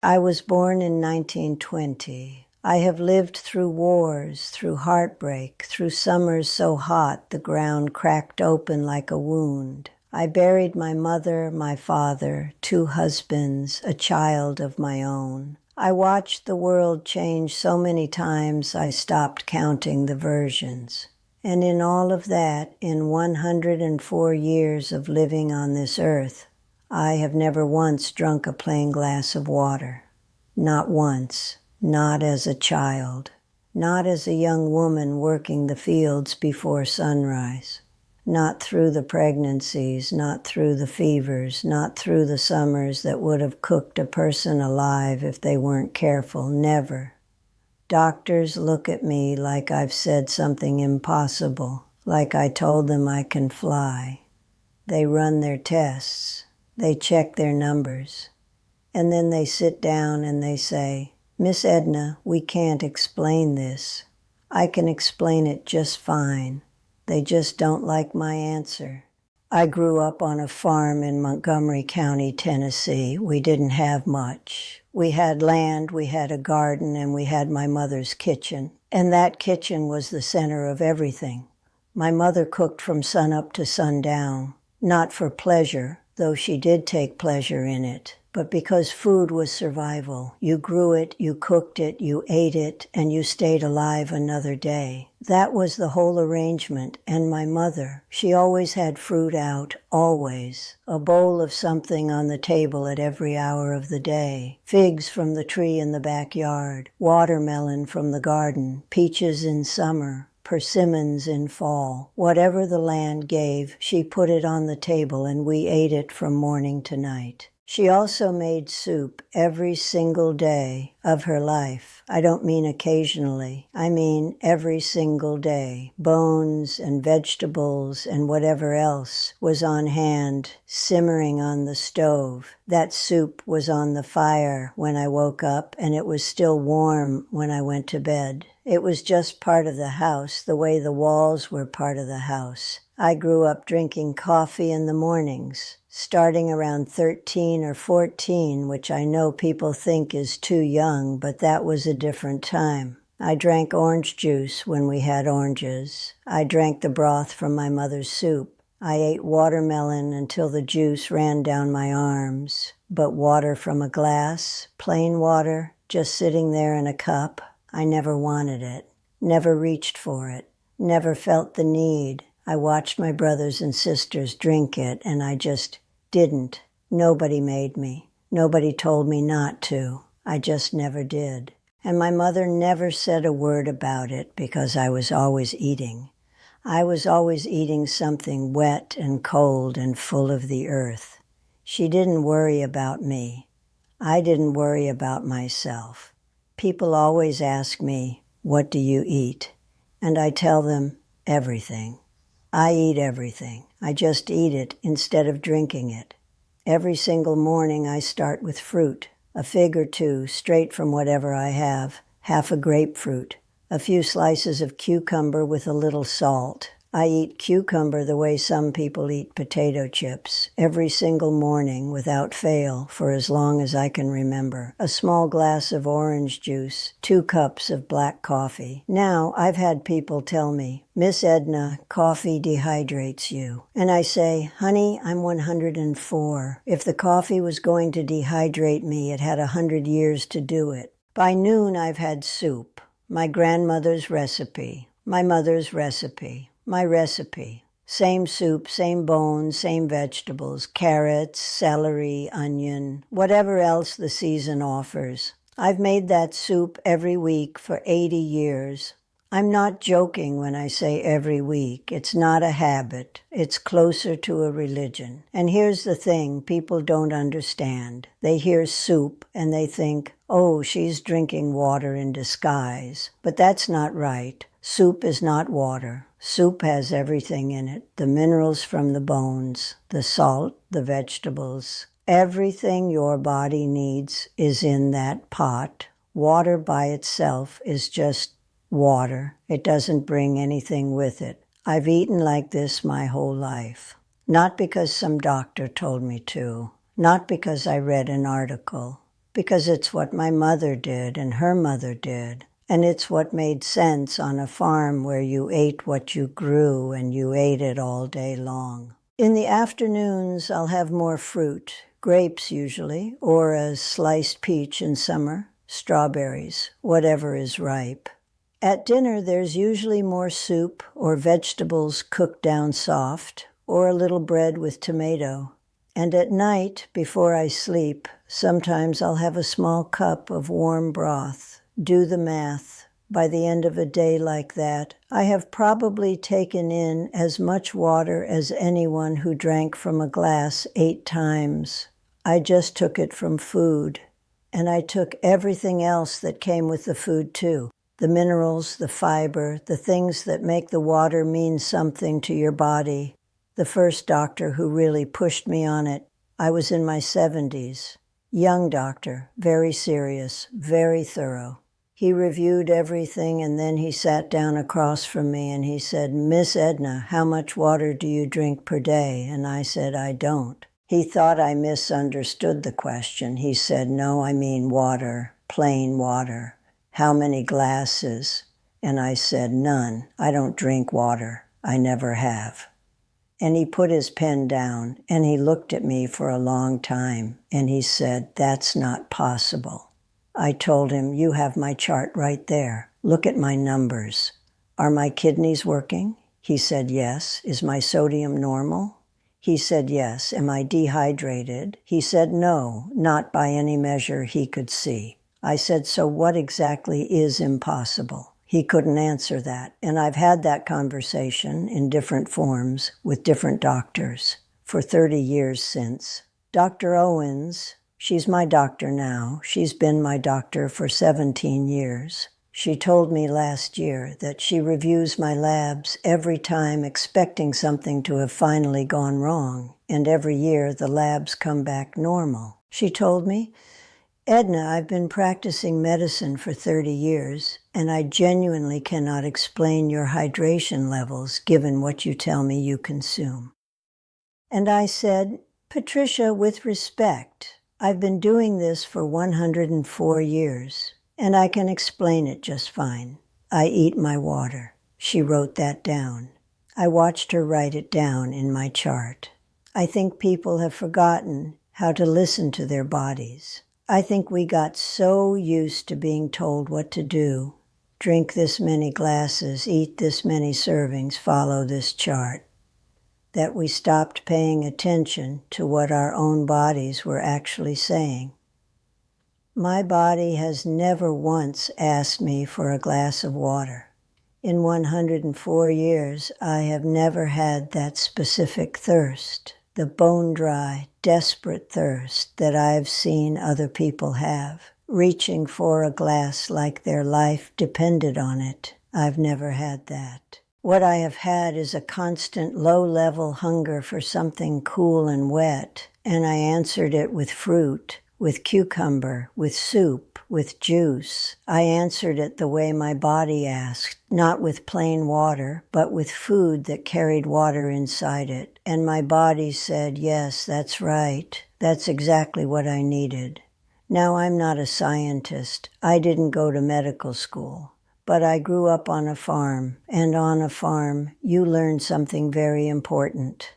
I was born in 1920. I have lived through wars, through heartbreak, through summers so hot the ground cracked open like a wound. I buried my mother, my father, 2 husbands, a child of my own. I watched the world change so many times I stopped counting the versions. And in all of that, in 104 years of living on this earth, I have never once drunk a plain glass of water. Not once. Not as a child. Not as a young woman working the fields before sunrise. Not through the pregnancies, not through the fevers, not through the summers that would have cooked a person alive if they weren't careful. Never. Doctors look at me like I've said something impossible, like I told them I can fly. They run their tests. They check their numbers. And then they sit down and they say, "Miss Edna, we can't explain this. I can explain it just fine. They just don't like my answer." I grew up on a farm in Montgomery County, Tennessee. We didn't have much. We had land, we had a garden, and we had my mother's kitchen. And that kitchen was the center of everything. My mother cooked from sunup to sundown, not for pleasure, though she did take pleasure in it, but because food was survival. You grew it, you cooked it, you ate it, and you stayed alive another day. That was the whole arrangement. And my mother, she always had fruit out, always. A bowl of something on the table at every hour of the day. Figs from the tree in the backyard, watermelon from the garden, peaches in summer, persimmons in fall. Whatever the land gave, she put it on the table and we ate it from morning to night. She also made soup every single day of her life. I don't mean occasionally. I mean every single day. Bones and vegetables and whatever else was on hand, simmering on the stove. That soup was on the fire when I woke up, and it was still warm when I went to bed. It was just part of the house, the way the walls were part of the house. I grew up drinking coffee in the mornings, starting around 13 or 14, which I know people think is too young, but that was a different time. I drank orange juice when we had oranges. I drank the broth from my mother's soup. I ate watermelon until the juice ran down my arms. But water from a glass, plain water, just sitting there in a cup, I never wanted it, never reached for it, never felt the need. I watched my brothers and sisters drink it, and I just didn't. Nobody made me. Nobody told me not to. I just never did. And my mother never said a word about it because I was always eating. I was always eating something wet and cold and full of the earth. She didn't worry about me. I didn't worry about myself. People always ask me, "What do you eat?" And I tell them, everything. I eat everything. I just eat it instead of drinking it. Every single morning I start with fruit, a fig or 2 straight from whatever I have, half a grapefruit, a few slices of cucumber with a little salt. I eat cucumber the way some people eat potato chips, every single morning without fail for as long as I can remember. A small glass of orange juice, 2 cups of black coffee. Now, I've had people tell me, "Miss Edna, coffee dehydrates you." And I say, "Honey, I'm 104. If the coffee was going to dehydrate me, it had 100 years to do it." By noon, I've had soup, my grandmother's recipe, my mother's recipe. My recipe. Same soup, same bones, same vegetables, carrots, celery, onion, whatever else the season offers. I've made that soup every week for 80 years. I'm not joking when I say every week. It's not a habit. It's closer to a religion. And here's the thing people don't understand. They hear soup and they think, "Oh, she's drinking water in disguise." But that's not right. Soup is not water. Soup has everything in it, the minerals from the bones, the salt, the vegetables. Everything your body needs is in that pot. Water by itself is just water. It doesn't bring anything with it. I've eaten like this my whole life. Not because some doctor told me to, not because I read an article, because it's what my mother did and her mother did. And it's what made sense on a farm where you ate what you grew and you ate it all day long. In the afternoons, I'll have more fruit, grapes usually, or a sliced peach in summer, strawberries, whatever is ripe. At dinner, there's usually more soup or vegetables cooked down soft, or a little bread with tomato. And at night, before I sleep, sometimes I'll have a small cup of warm broth. Do the math. By the end of a day like that, I have probably taken in as much water as anyone who drank from a glass 8 times. I just took it from food. And I took everything else that came with the food too. The minerals, the fiber, the things that make the water mean something to your body. The first doctor who really pushed me on it, I was in my 70s. Young doctor, very serious, very thorough. He reviewed everything and then he sat down across from me and he said, "Miss Edna, how much water do you drink per day?" And I said, "I don't." He thought I misunderstood the question. He said, "No, I mean water, plain water. How many glasses?" And I said, "None. I don't drink water. I never have." And he put his pen down and he looked at me for a long time and he said, "That's not possible." I told him, "You have my chart right there. Look at my numbers. Are my kidneys working?" He said, "Yes." "Is my sodium normal?" He said, "Yes." "Am I dehydrated?" He said, "No, not by any measure he could see." I said, "So what exactly is impossible?" He couldn't answer that. And I've had that conversation in different forms with different doctors for 30 years since. Dr. Owens, she's my doctor now. She's been my doctor for 17 years. She told me last year that she reviews my labs every time expecting something to have finally gone wrong, and every year the labs come back normal. She told me, "Edna, I've been practicing medicine for 30 years, and I genuinely cannot explain your hydration levels given what you tell me you consume." And I said, "Patricia, with respect, I've been doing this for 104 years, and I can explain it just fine. I eat my water." She wrote that down. I watched her write it down in my chart. I think people have forgotten how to listen to their bodies. I think we got so used to being told what to do. Drink this many glasses, eat this many servings, follow this chart. That we stopped paying attention to what our own bodies were actually saying. My body has never once asked me for a glass of water. In 104 years, I have never had that specific thirst, the bone-dry, desperate thirst that I've seen other people have, reaching for a glass like their life depended on it. I've never had that. What I have had is a constant low-level hunger for something cool and wet, and I answered it with fruit, with cucumber, with soup, with juice. I answered it the way my body asked, not with plain water, but with food that carried water inside it. And my body said, "Yes, that's right. That's exactly what I needed." Now, I'm not a scientist. I didn't go to medical school. But I grew up on a farm, and on a farm, you learn something very important.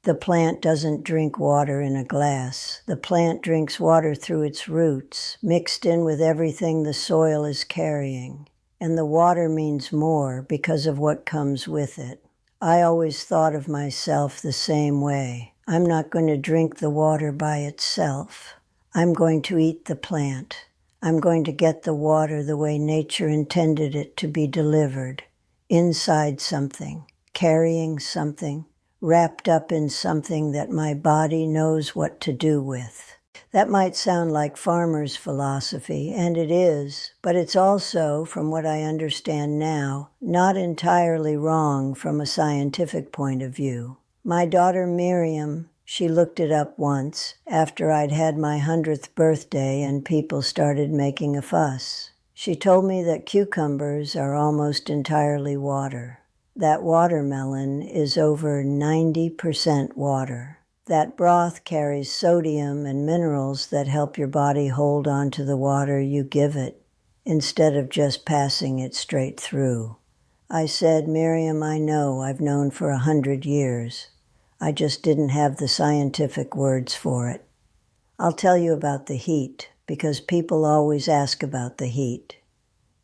The plant doesn't drink water in a glass. The plant drinks water through its roots, mixed in with everything the soil is carrying. And the water means more because of what comes with it. I always thought of myself the same way. I'm not going to drink the water by itself. I'm going to eat the plant. I'm going to get the water the way nature intended it to be delivered, inside something, carrying something, wrapped up in something that my body knows what to do with. That might sound like farmers' philosophy, and it is, but it's also, from what I understand now, not entirely wrong from a scientific point of view. My daughter Miriam, she looked it up once after I'd had my 100th birthday and people started making a fuss. She told me that cucumbers are almost entirely water. That watermelon is over 90% water. That broth carries sodium and minerals that help your body hold on to the water you give it, instead of just passing it straight through. I said, Miriam, I know, I've known for 100 years. I just didn't have the scientific words for it. I'll tell you about the heat, because people always ask about the heat.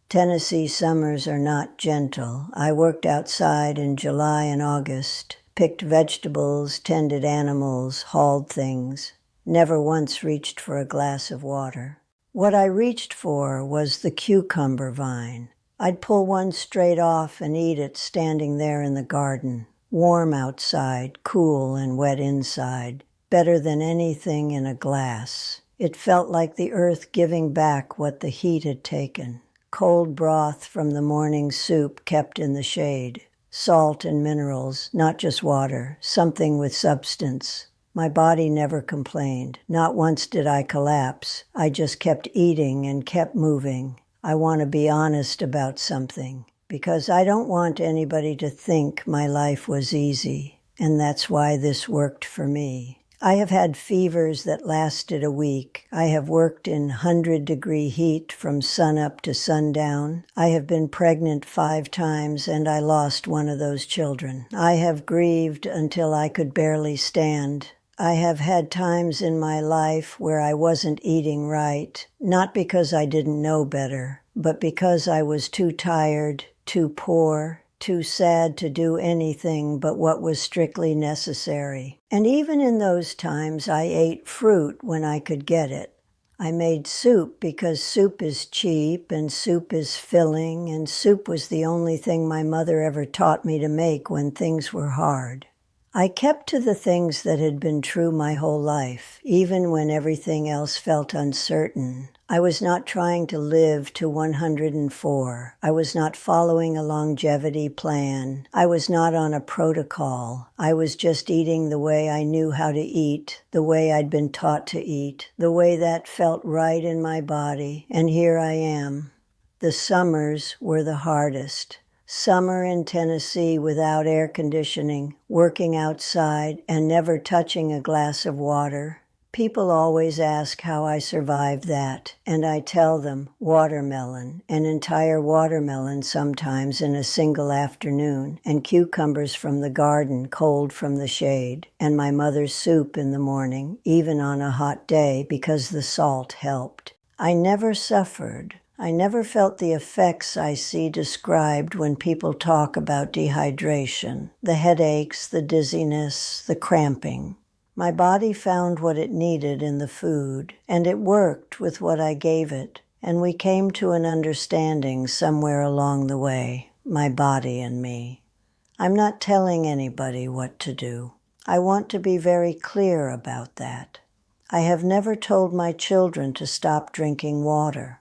Tennessee summers are not gentle. I worked outside in July and August, picked vegetables, tended animals, hauled things, never once reached for a glass of water. What I reached for was the cucumber vine. I'd pull one straight off and eat it standing there in the garden, warm outside, cool and wet inside, better than anything in a glass. It felt like the earth giving back what the heat had taken. Cold broth from the morning soup kept in the shade. Salt and minerals, not just water, something with substance. My body never complained. Not once did I collapse. I just kept eating and kept moving. I want to be honest about something, because I don't want anybody to think my life was easy, and that's why this worked for me. I have had fevers that lasted a week. I have worked in 100-degree heat from sunup to sundown. I have been pregnant 5 times, and I lost one of those children. I have grieved until I could barely stand. I have had times in my life where I wasn't eating right, not because I didn't know better, but because I was too tired, too poor, too sad to do anything but what was strictly necessary. And even in those times, I ate fruit when I could get it. I made soup because soup is cheap and soup is filling, and soup was the only thing my mother ever taught me to make when things were hard. I kept to the things that had been true my whole life, even when everything else felt uncertain. I was not trying to live to 104. I was not following a longevity plan. I was not on a protocol. I was just eating the way I knew how to eat, the way I'd been taught to eat, the way that felt right in my body, and here I am. The summers were the hardest. Summer in Tennessee without air conditioning, working outside, and never touching a glass of water. People always ask how I survived that, and I tell them watermelon, an entire watermelon sometimes in a single afternoon, and cucumbers from the garden cold from the shade, and my mother's soup in the morning, even on a hot day, because the salt helped. I never suffered. I never felt the effects I see described when people talk about dehydration, the headaches, the dizziness, the cramping. My body found what it needed in the food, and it worked with what I gave it, and we came to an understanding somewhere along the way, my body and me. I'm not telling anybody what to do. I want to be very clear about that. I have never told my children to stop drinking water.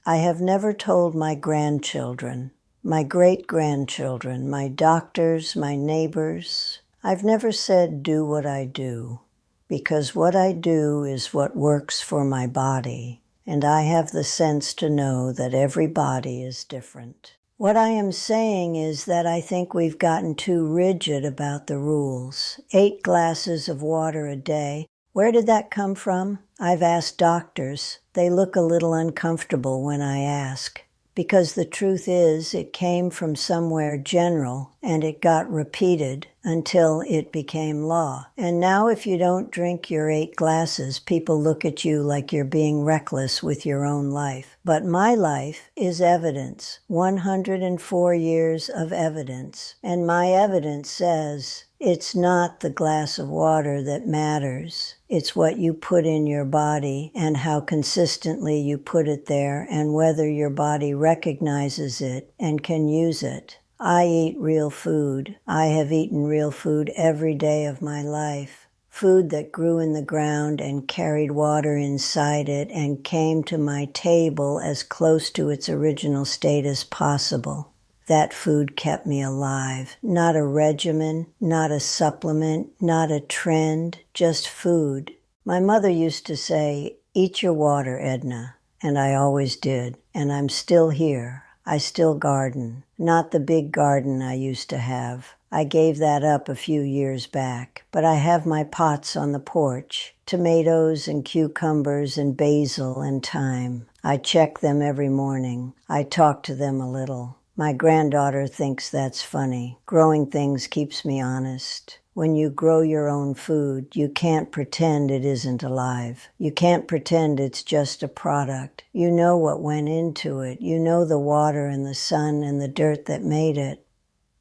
I have never told my grandchildren, my great-grandchildren, my doctors, my neighbors. I've never said do what I do, because what I do is what works for my body, and I have the sense to know that every body is different. What I am saying is that I think we've gotten too rigid about the rules. 8 glasses of water a day. Where did that come from? I've asked doctors. They look a little uncomfortable when I ask, because the truth is it came from somewhere general and it got repeated until it became law. And now if you don't drink your 8 glasses, people look at you like you're being reckless with your own life. But my life is evidence, 104 years of evidence. And my evidence says it's not the glass of water that matters. It's what you put in your body and how consistently you put it there and whether your body recognizes it and can use it. I eat real food. I have eaten real food every day of my life. Food that grew in the ground and carried water inside it and came to my table as close to its original state as possible. That food kept me alive. Not a regimen, not a supplement, not a trend, just food. My mother used to say, "Eat your water, Edna," and I always did. And I'm still here. I still garden. Not the big garden I used to have. I gave that up a few years back, but I have my pots on the porch, tomatoes and cucumbers and basil and thyme. I check them every morning. I talk to them a little. My granddaughter thinks that's funny. Growing things keeps me honest. When you grow your own food, you can't pretend it isn't alive. You can't pretend it's just a product. You know what went into it. You know the water and the sun and the dirt that made it.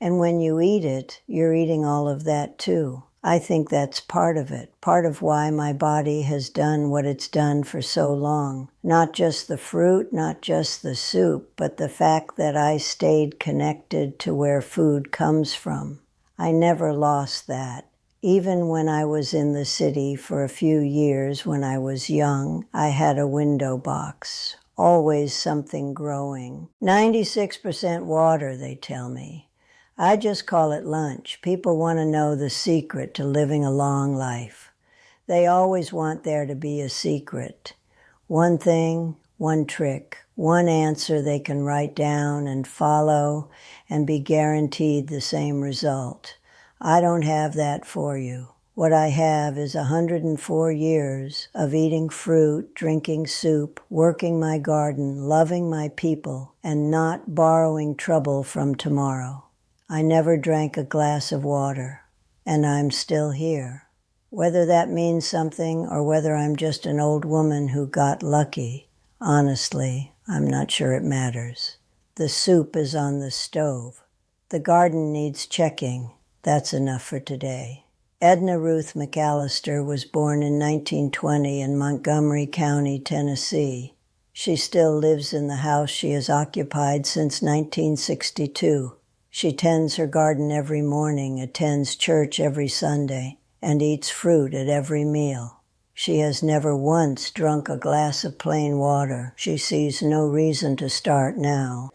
And when you eat it, you're eating all of that too. I think that's part of it, part of why my body has done what it's done for so long. Not just the fruit, not just the soup, but the fact that I stayed connected to where food comes from. I never lost that. Even when I was in the city for a few years when I was young, I had a window box. Always something growing. 96% water, they tell me. I just call it lunch. People want to know the secret to living a long life. They always want there to be a secret. One thing, one trick, one answer they can write down and follow and be guaranteed the same result. I don't have that for you. What I have is 104 years of eating fruit, drinking soup, working my garden, loving my people, and not borrowing trouble from tomorrow. I never drank a glass of water, and I'm still here. Whether that means something or whether I'm just an old woman who got lucky, honestly, I'm not sure it matters. The soup is on the stove. The garden needs checking. That's enough for today. Edna Ruth McAllister was born in 1920 in Montgomery County, Tennessee. She still lives in the house she has occupied since 1962. She tends her garden every morning, attends church every Sunday, and eats fruit at every meal. She has never once drunk a glass of plain water. She sees no reason to start now.